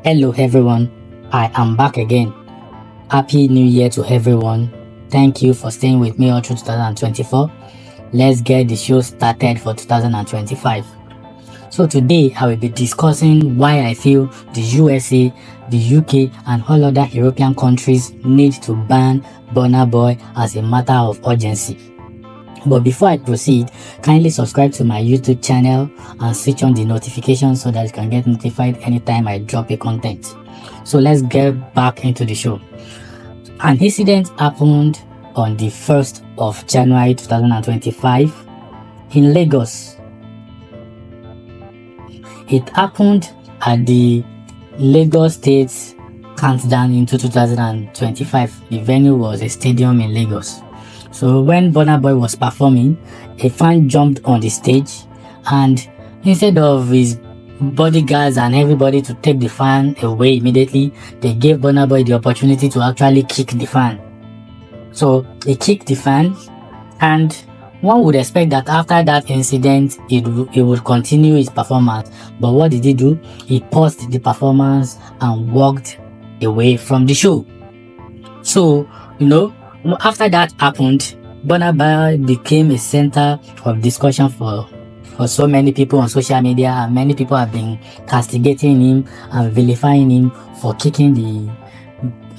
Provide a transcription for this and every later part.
Hello everyone, I am back again. Happy New Year to everyone. Thank you for staying with me all through 2024. Let's get the show started for 2025. So today I will be discussing why I feel the USA, the UK and all other European countries need to ban Burna Boy as a matter of urgency. But before I proceed, kindly subscribe to my YouTube channel and switch on the notifications so that you can get notified anytime I drop a content. So let's get back into the show. An incident happened on the 1st of January 2025 in Lagos. It happened at the Lagos State Countdown into 2025. The venue was a stadium in Lagos. So when Burna Boy was performing, a fan jumped on the stage, and instead of his bodyguards and everybody to take the fan away immediately, they gave Burna Boy the opportunity to actually kick the fan. So he kicked the fan, and one would expect that after that incident, he would continue his performance. But what did he do? He paused the performance and walked away from the show. So, after that happened, Burna Boy became a center of discussion for so many people on social media, and many people have been castigating him and vilifying him for kicking the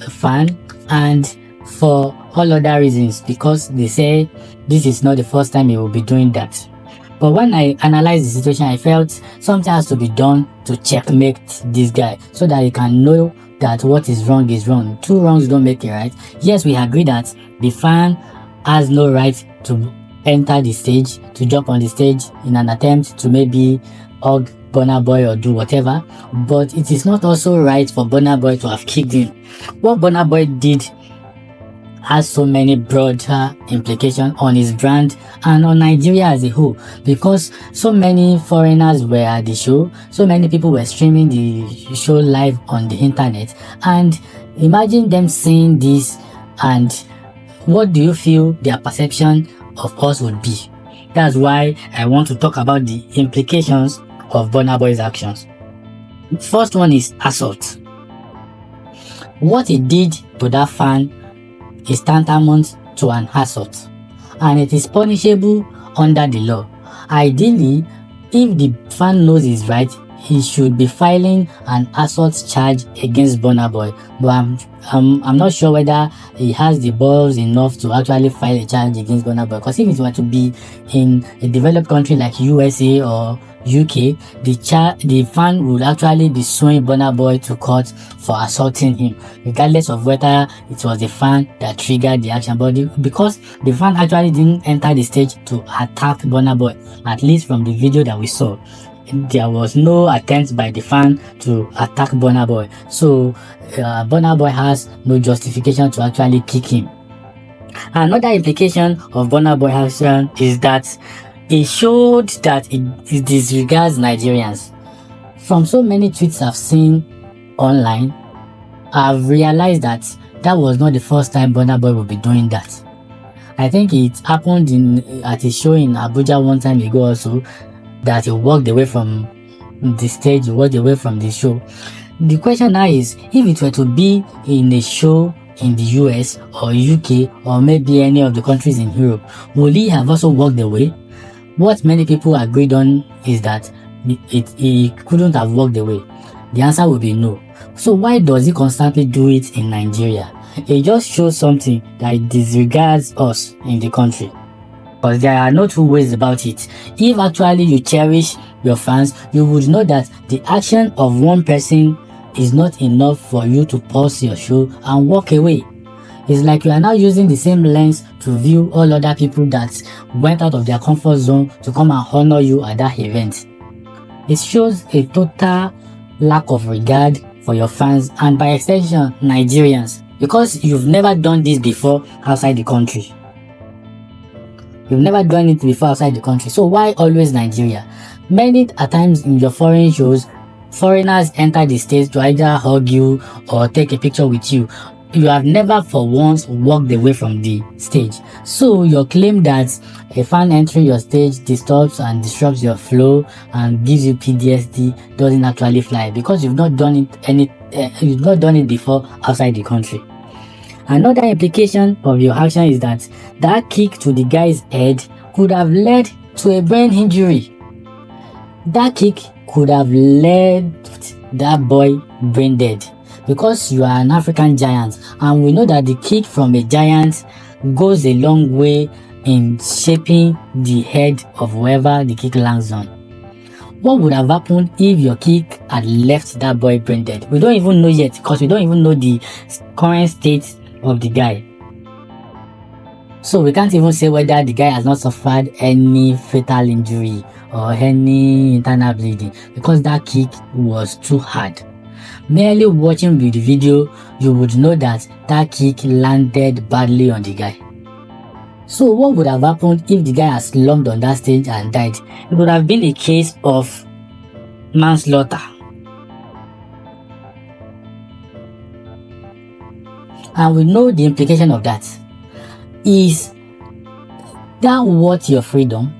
fan and for all other reasons, because they say this is not the first time he will be doing that. But when I analyzed the situation, I felt something has to be done to checkmate this guy so that he can know that what is wrong is wrong. Two wrongs don't make it right. Yes, we agree that the fan has no right to enter the stage, to jump on the stage in an attempt to maybe hug Burna Boy or do whatever, but it is not also right for Burna Boy to have kicked him. What Burna Boy did has so many broader implications on his brand and on Nigeria as a whole, because so many foreigners were at the show, so many people were streaming the show live on the internet, and imagine them seeing this, and what do you feel their perception of us would be? That's why I want to talk about the implications of Burna Boy's actions. First one is assault. What he did to that fan is tantamount to an assault, and it is punishable under the law. Ideally, if the fan knows his right, he should be filing an assault charge against Burna Boy. But I'm not sure whether he has the balls enough to actually file a charge against Burna Boy, because if it were to be in a developed country like USA or UK, the fan would actually be suing Burna Boy to court for assaulting him, regardless of whether it was the fan that triggered the action. But because the fan actually didn't enter the stage to attack Burna Boy, at least from the video that we saw, there was no attempt by the fan to attack Burna Boy. So Burna Boy has no justification to actually kick him. Another implication of Burna Boy action is that it showed that it disregards Nigerians. From so many tweets I've seen online, I've realized that that was not the first time Burna Boy will be doing that. I think it happened at a show in Abuja one time ago also, that he walked away from the stage, walked away from the show. The question now is, if it were to be in a show in the US or UK or maybe any of the countries in Europe, would he have also walked away? What many people agreed on is that he couldn't have walked away. The answer would be no. So why does he constantly do it in Nigeria? It just shows something that it disregards us in the country. But there are no two ways about it. If actually you cherish your fans, you would know that the action of one person is not enough for you to pause your show and walk away. It's like you are now using the same lens to view all other people that went out of their comfort zone to come and honor you at that event. It shows a total lack of regard for your fans and by extension Nigerians, because you've never done this before outside the country. You've never done it before outside the country. So why always Nigeria? Many times in your foreign shows, foreigners enter the stage to either hug you or take a picture with you. you have never for once walked away from the stage. So your claim that a fan entering your stage disturbs and disrupts your flow and gives you PTSD doesn't actually fly, because you've not done it before outside the country. Another implication of your action is that that kick to the guy's head could have led to a brain injury. That kick could have left that boy brain dead, because you are an African giant, and we know that the kick from a giant goes a long way in shaping the head of whoever the kick lands on. What would have happened if your kick had left that boy brain dead? We don't even know yet, because we don't even know the current state of the guy. So we can't even say whether the guy has not suffered any fatal injury or any internal bleeding, because that kick was too hard. Merely watching the video, you would know that that kick landed badly on the guy. So what would have happened if the guy had slumped on that stage and died? It would have been a case of manslaughter. And we know the implication of that. Is that worth your freedom?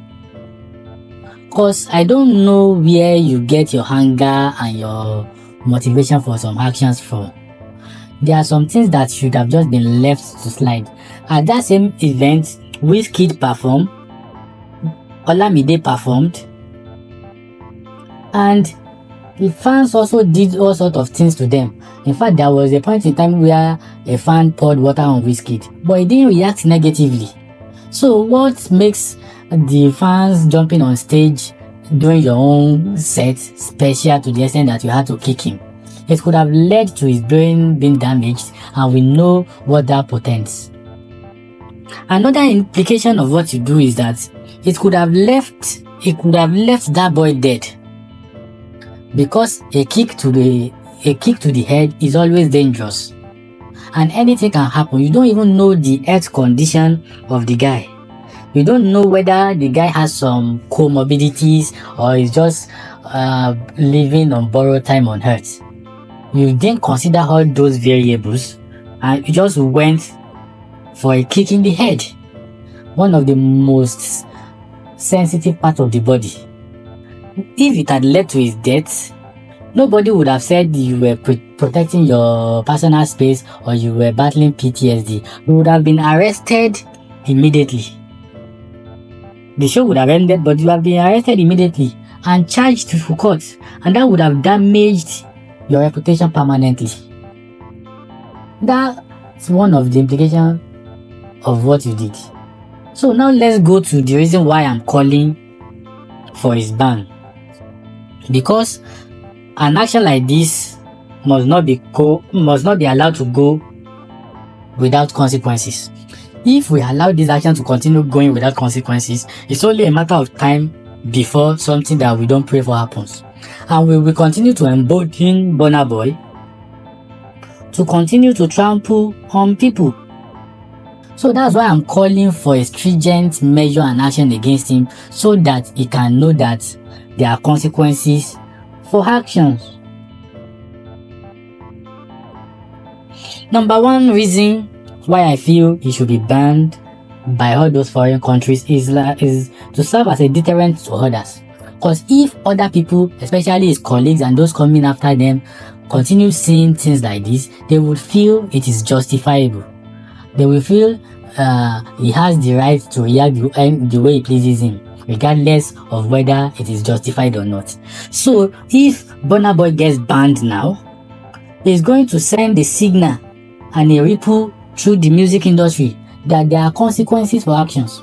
Because I don't know where you get your anger and your motivation for some actions from. There are some things that should have just been left to slide. At that same event, Wizkid performed, Olamide performed, and the fans also did all sorts of things to them. In fact, there was a point in time where a fan poured water on Wizkid, but he didn't react negatively. So what makes the fans jumping on stage during your own set special to the extent that you had to kick him? It could have led to his brain being damaged, and we know what that portends. Another implication of what you do is that it could have left that boy dead, because a kick to the head is always dangerous, and anything can happen. You don't even know the health condition of the guy. You don't know whether the guy has some comorbidities or is just living on borrowed time on earth. You didn't consider all those variables, and you just went for a kick in the head, one of the most sensitive parts of the body. If it had led to his death, nobody would have said you were protecting your personal space or you were battling PTSD. You would have been arrested immediately. The show would have ended, but you have been arrested immediately and charged to court, and that would have damaged your reputation permanently. That's one of the implications of what you did. So now let's go to the reason why I'm calling for his ban. Because an action like this must not be allowed to go without consequences. If we allow this action to continue going without consequences, it's only a matter of time before something that we don't pray for happens. And we will continue to embolden Burna Boy to continue to trample on people. So that's why I'm calling for a stringent measure and action against him, so that he can know that there are consequences for actions. Number one reason why I feel he should be banned by all those foreign countries is to serve as a deterrent to others. Because if other people, especially his colleagues and those coming after them, continue seeing things like this, they would feel it is justifiable. They will feel he has the right to react the way he pleases him, regardless of whether it is justified or not. So if Burna Boy gets banned now, it's going to send a signal and a ripple through the music industry that there are consequences for actions.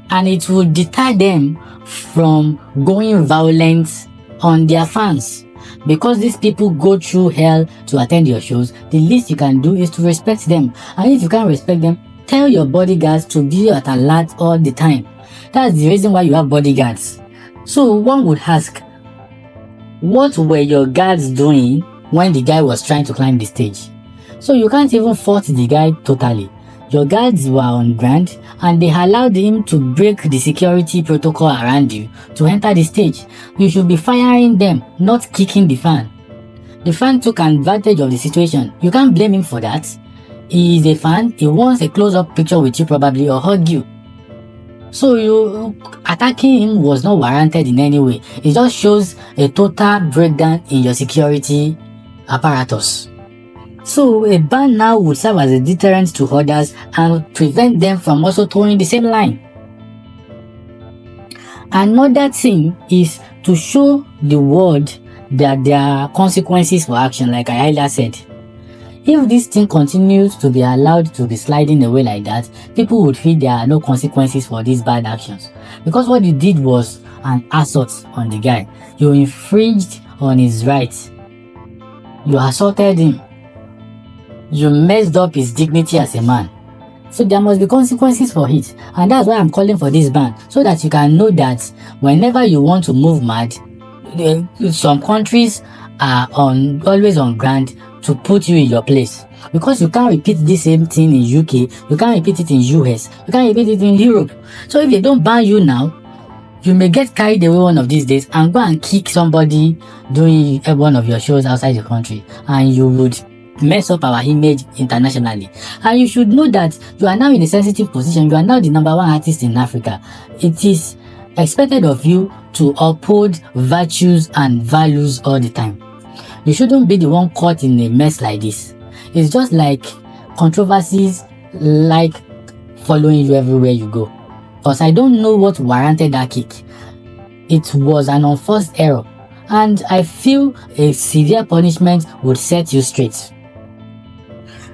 And it will deter them from going violent on their fans. Because these people go through hell to attend your shows, the least you can do is to respect them. And if you can't respect them, tell your bodyguards to be at alert all the time. That's the reason why you have bodyguards. So one would ask, what were your guards doing when the guy was trying to climb the stage? So you can't even fault the guy totally. Your guards were on ground and they allowed him to break the security protocol around you to enter the stage. You should be firing them, not kicking the fan. The fan took advantage of the situation. You can't blame him for that. He is a fan. He wants a close-up picture with you probably, or hug you. So you attacking him was not warranted in any way. It just shows a total breakdown in your security apparatus. So a ban now would serve as a deterrent to others and prevent them from also throwing the same line. Another thing is to show the world that there are consequences for action, like I earlier said. If this thing continues to be allowed to be sliding away like that, people would feel there are no consequences for these bad actions. Because what you did was an assault on the guy. You infringed on his rights. You assaulted him. You messed up his dignity as a man. So there must be consequences for it. And that's why I'm calling for this ban. So that you can know that whenever you want to move mad, some countries are always on ground to put you in your place, because you can't repeat the same thing in UK, you can't repeat it in US, you can't repeat it in Europe. So if they don't ban you now, you may get carried away one of these days and go and kick somebody doing one of your shows outside the country, and you would mess up our image internationally. And you should know that you are now in a sensitive position. You are now the #1 artist in Africa. It is expected of you to uphold virtues and values all the time. You shouldn't be the one caught in a mess like this. It's just like controversies like following you everywhere you go. Because I don't know what warranted that kick. It was an unforced error, and I feel a severe punishment would set you straight.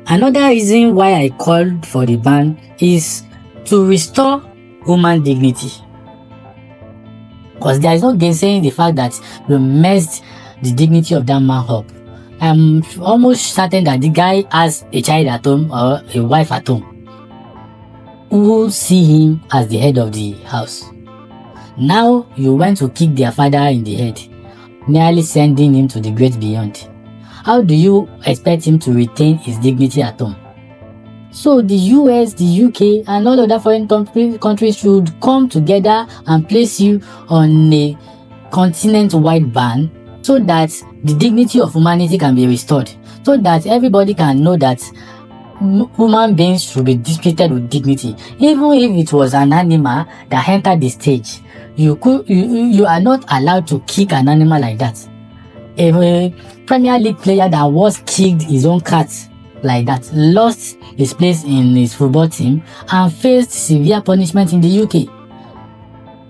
Another reason why I called for the ban is to restore human dignity. Because there is no gainsaying the fact that you messed the dignity of that man up. I'm almost certain that the guy has a child at home or a wife at home who will see him as the head of the house. Now you went to kick their father in the head, nearly sending him to the great beyond. How do you expect him to retain his dignity at home? So the US, the UK, and all other foreign countries should come together and place you on a continent-wide ban, so that the dignity of humanity can be restored, so that everybody can know that human beings should be treated with dignity. Even if it was an animal that entered the stage, you are not allowed to kick an animal like that. A Premier League player that was kicked his own cat like that lost his place in his football team and faced severe punishment in the UK.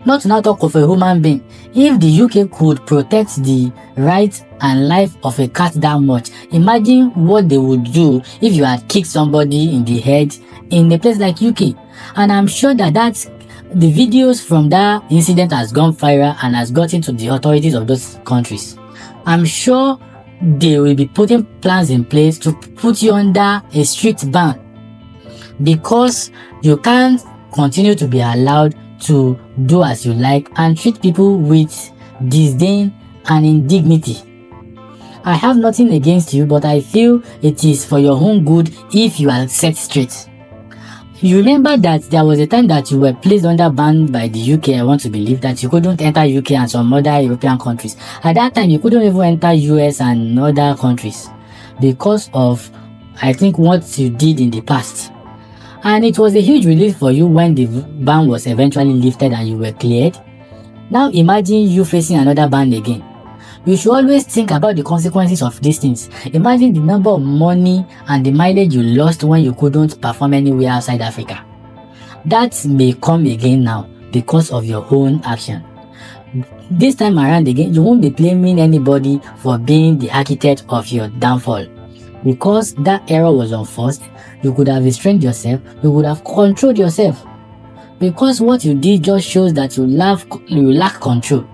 Not to now talk of a human being. If the UK could protect the right and life of a cat that much, imagine what they would do if you had kicked somebody in the head in a place like UK. And I'm sure that the videos from that incident has gone viral and has gotten to the authorities of those countries. I'm sure they will be putting plans in place to put you under a strict ban, because you can't continue to be allowed to do as you like and treat people with disdain and indignity. I have nothing against you, but I feel it is for your own good if you are set straight. You remember that there was a time that you were placed under ban by the UK. I want to believe that you couldn't enter UK and some other European countries. At that time, you couldn't even enter US and other countries because of, I think, what you did in the past. And it was a huge relief for you when the ban was eventually lifted and you were cleared. Now imagine you facing another ban again. You should always think about the consequences of these things. Imagine the number of money and the mileage you lost when you couldn't perform anywhere outside Africa. That may come again now because of your own action. This time around again, you won't be blaming anybody for being the architect of your downfall. Because that error was unforced, you could have restrained yourself, you could have controlled yourself. Because what you did just shows that you lack control.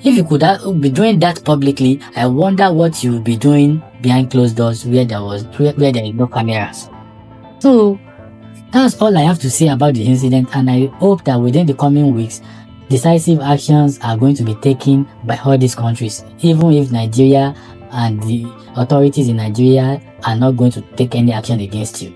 If you could be doing that publicly, I wonder what you would be doing behind closed doors where there is no cameras. So that's all I have to say about the incident, and I hope that within the coming weeks, decisive actions are going to be taken by all these countries, even if Nigeria and the authorities in Nigeria are not going to take any action against you.